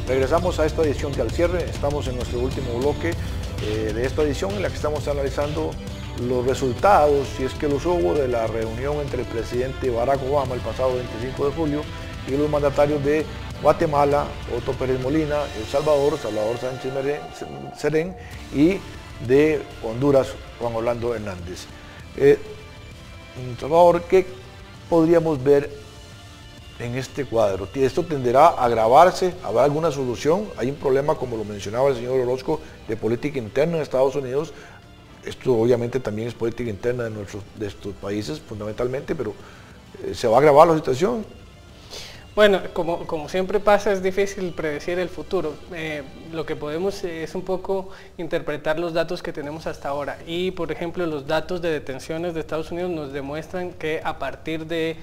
Regresamos a esta edición de Al Cierre. Estamos en nuestro último bloque de esta edición en la que estamos analizando los resultados, si es que los hubo, de la reunión entre el presidente Barack Obama el pasado 25 de julio y los mandatarios de Guatemala, Otto Pérez Molina, El Salvador, Salvador Sánchez Serén, y de Honduras, Juan Orlando Hernández. Salvador, ¿qué podríamos ver en este cuadro? ¿Esto tenderá a agravarse? ¿Habrá alguna solución? Hay un problema, como lo mencionaba el señor Orozco, de política interna en Estados Unidos. Esto obviamente también es política interna de estos países fundamentalmente, pero ¿se va a agravar la situación? Bueno, como siempre pasa, es difícil predecir el futuro. Lo que podemos es un poco interpretar los datos que tenemos hasta ahora. Y, por ejemplo, los datos de detenciones de Estados Unidos nos demuestran que a partir de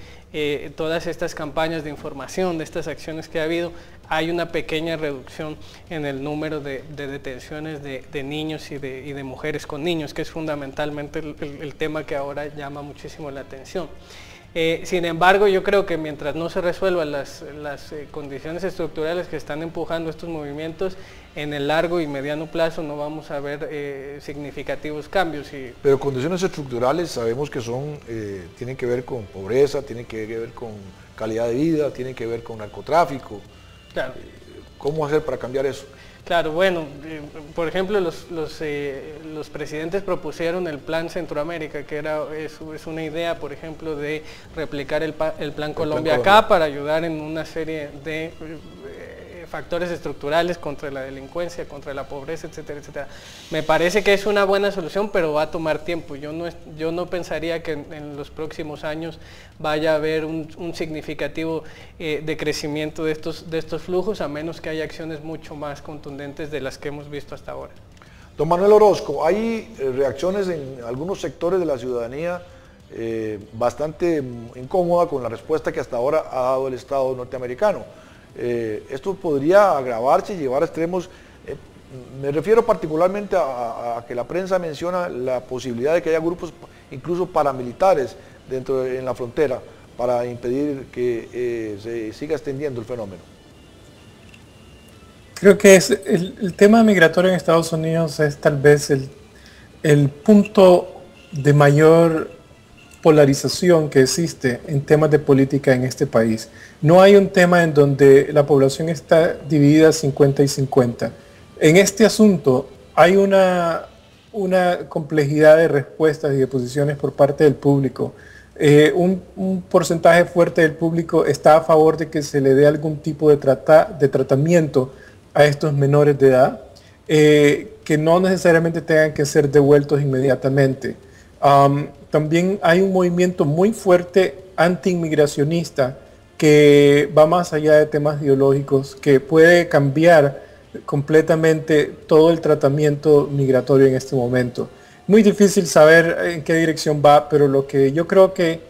todas estas campañas de información, de estas acciones que ha habido, hay una pequeña reducción en el número de detenciones de niños y de mujeres con niños, que es fundamentalmente el tema que ahora llama muchísimo la atención. Sin embargo, yo creo que mientras no se resuelvan las condiciones estructurales que están empujando estos movimientos, en el largo y mediano plazo no vamos a ver significativos cambios. Pero condiciones estructurales sabemos que tienen que ver con pobreza, tienen que ver con calidad de vida, tienen que ver con narcotráfico. Claro. ¿Cómo hacer para cambiar eso? Claro, bueno, por ejemplo, los presidentes propusieron el Plan Centroamérica, que es una idea, por ejemplo, de replicar el Plan Colombia acá para ayudar en una serie de factores estructurales contra la delincuencia, contra la pobreza, etcétera, etcétera. Me parece que es una buena solución, pero va a tomar tiempo. Yo no pensaría que en los próximos años vaya a haber un significativo decrecimiento de estos flujos, a menos que haya acciones mucho más contundentes de las que hemos visto hasta ahora. Don Manuel Orozco, hay reacciones en algunos sectores de la ciudadanía bastante incómoda con la respuesta que hasta ahora ha dado el Estado norteamericano. Esto podría agravarse y llevar a extremos. Me refiero particularmente a que la prensa menciona la posibilidad de que haya grupos incluso paramilitares en la frontera para impedir que se siga extendiendo el fenómeno. Creo que el tema migratorio en Estados Unidos es tal vez el punto de mayor polarización que existe en temas de política en este país. No hay un tema en donde la población está dividida 50 y 50. En este asunto hay una complejidad de respuestas y de posiciones por parte del público. Un porcentaje fuerte del público está a favor de que se le dé algún tipo de tratamiento a estos menores de edad, que no necesariamente tengan que ser devueltos inmediatamente. También hay un movimiento muy fuerte anti-inmigracionista que va más allá de temas ideológicos, que puede cambiar completamente todo el tratamiento migratorio en este momento. Muy difícil saber en qué dirección va, pero lo que yo creo que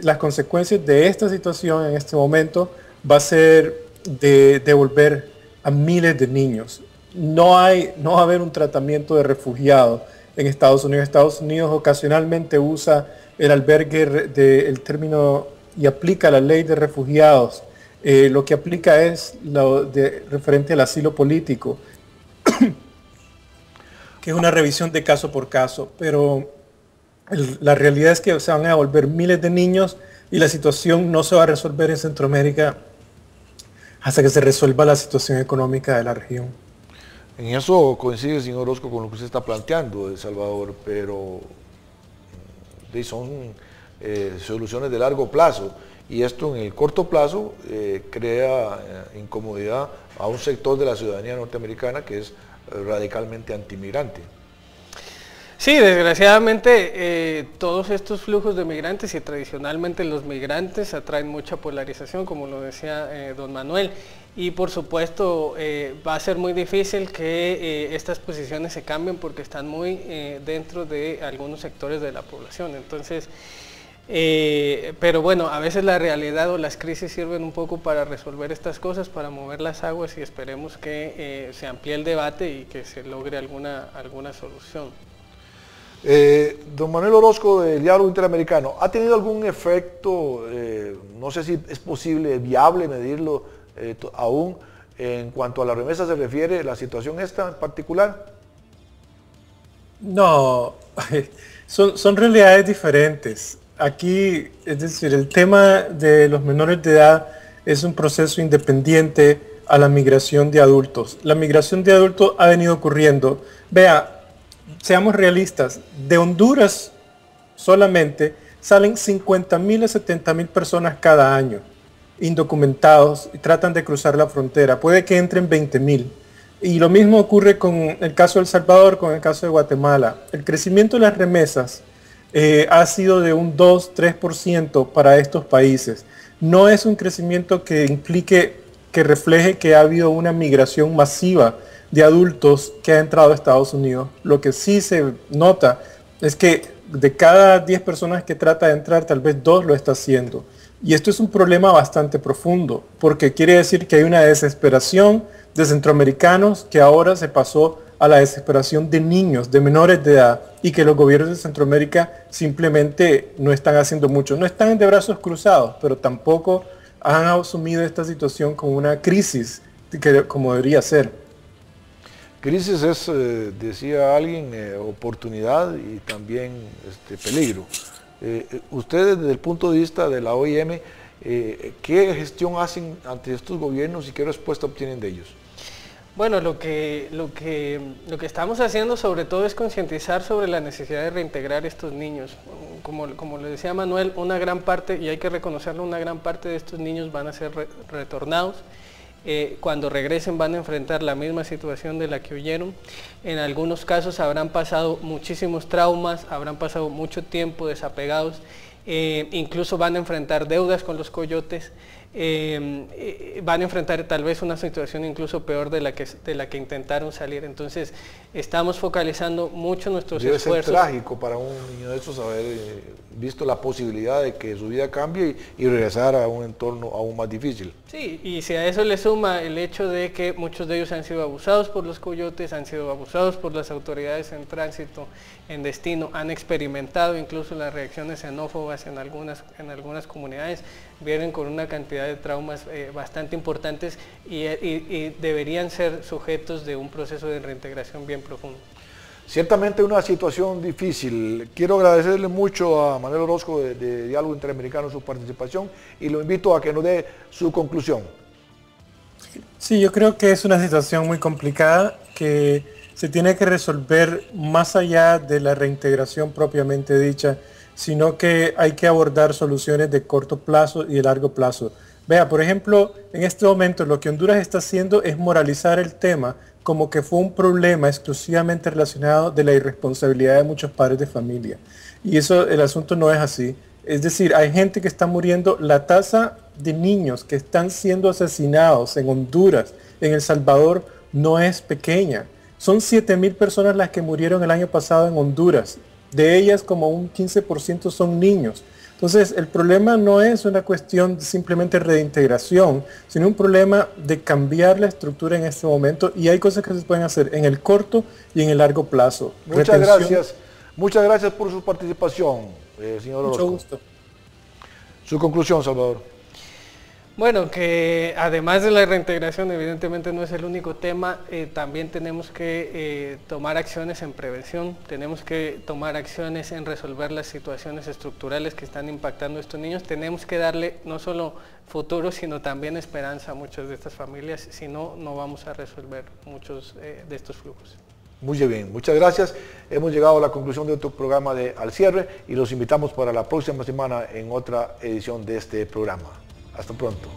las consecuencias de esta situación en este momento va a ser de devolver a miles de niños. No va a haber un tratamiento de refugiados en Estados Unidos. Estados Unidos ocasionalmente usa el albergue el término y aplica la ley de refugiados. Lo que aplica es lo referente al asilo político, que es una revisión de caso por caso, pero la realidad es que se van a devolver miles de niños y la situación no se va a resolver en Centroamérica hasta que se resuelva la situación económica de la región. En eso coincide, señor Orozco, con lo que usted está planteando, El Salvador, pero son soluciones de largo plazo, y esto en el corto plazo crea incomodidad a un sector de la ciudadanía norteamericana que es radicalmente antimigrante. Sí, desgraciadamente todos estos flujos de migrantes, y tradicionalmente los migrantes, atraen mucha polarización, como lo decía don Manuel, y por supuesto va a ser muy difícil que estas posiciones se cambien porque están muy dentro de algunos sectores de la población. Entonces, pero bueno, a veces la realidad o las crisis sirven un poco para resolver estas cosas, para mover las aguas, y esperemos que se amplíe el debate y que se logre alguna solución. Don Manuel Orozco, del Diálogo Interamericano, ¿ha tenido algún efecto, no sé si es posible, viable medirlo aún, en cuanto a la remesa se refiere, la situación esta en particular? No, son realidades diferentes. Aquí, es decir, el tema de los menores de edad es un proceso independiente a la migración de adultos. La migración de adultos ha venido ocurriendo. Vea, seamos realistas, de Honduras solamente salen 50.000 a 70.000 personas cada año, indocumentados, y tratan de cruzar la frontera. Puede que entren 20.000. Y lo mismo ocurre con el caso de El Salvador, con el caso de Guatemala. El crecimiento de las remesas ha sido de un 2-3% para estos países. No es un crecimiento que implique, que refleje que ha habido una migración masiva de adultos que ha entrado a Estados Unidos. Lo que sí se nota es que de cada 10 personas que trata de entrar, tal vez 2 lo está haciendo. Y esto es un problema bastante profundo, porque quiere decir que hay una desesperación de centroamericanos que ahora se pasó a la desesperación de niños, de menores de edad, y que los gobiernos de Centroamérica simplemente no están haciendo mucho. No están de brazos cruzados, pero tampoco han asumido esta situación como una crisis, como debería ser. Crisis es, decía alguien, oportunidad y también peligro. Ustedes desde el punto de vista de la OIM, ¿qué gestión hacen ante estos gobiernos y qué respuesta obtienen de ellos? Bueno, lo que estamos haciendo sobre todo es concientizar sobre la necesidad de reintegrar estos niños. Como le decía Manuel, una gran parte, y hay que reconocerlo, una gran parte de estos niños van a ser retornados. Cuando regresen van a enfrentar la misma situación de la que huyeron. En algunos casos habrán pasado muchísimos traumas, habrán pasado mucho tiempo desapegados, incluso van a enfrentar deudas con los coyotes, van a enfrentar tal vez una situación incluso peor de la que intentaron salir. Entonces estamos focalizando mucho nuestros esfuerzos. Debe ser trágico para un niño de estos haber visto la posibilidad de que su vida cambie y regresar a un entorno aún más difícil. Sí, y si a eso le suma el hecho de que muchos de ellos han sido abusados por los coyotes, han sido abusados por las autoridades en tránsito, en destino, han experimentado incluso las reacciones xenófobas en algunas comunidades, vienen con una cantidad de traumas bastante importantes y deberían ser sujetos de un proceso de reintegración bien profundo. Ciertamente una situación difícil. Quiero agradecerle mucho a Manuel Orozco de Diálogo Interamericano su participación y lo invito a que nos dé su conclusión. Sí, yo creo que es una situación muy complicada que se tiene que resolver más allá de la reintegración propiamente dicha, sino que hay que abordar soluciones de corto plazo y de largo plazo. Vea, por ejemplo, en este momento lo que Honduras está haciendo es moralizar el tema como que fue un problema exclusivamente relacionado de la irresponsabilidad de muchos padres de familia. Y eso, el asunto no es así. Es decir, hay gente que está muriendo. La tasa de niños que están siendo asesinados en Honduras, en El Salvador, no es pequeña. Son 7.000 personas las que murieron el año pasado en Honduras. De ellas, como un 15% son niños. Entonces, el problema no es una cuestión de simplemente reintegración, sino un problema de cambiar la estructura en este momento, y hay cosas que se pueden hacer en el corto y en el largo plazo. Muchas gracias por su participación, señor Orozco. Mucho gusto. Su conclusión, Salvador. Bueno, que además de la reintegración, evidentemente no es el único tema, también tenemos que tomar acciones en prevención, tenemos que tomar acciones en resolver las situaciones estructurales que están impactando a estos niños, tenemos que darle no solo futuro, sino también esperanza a muchas de estas familias, si no, no vamos a resolver muchos de estos flujos. Muy bien, muchas gracias. Hemos llegado a la conclusión de otro programa de Al Cierre y los invitamos para la próxima semana en otra edición de este programa. Hasta pronto.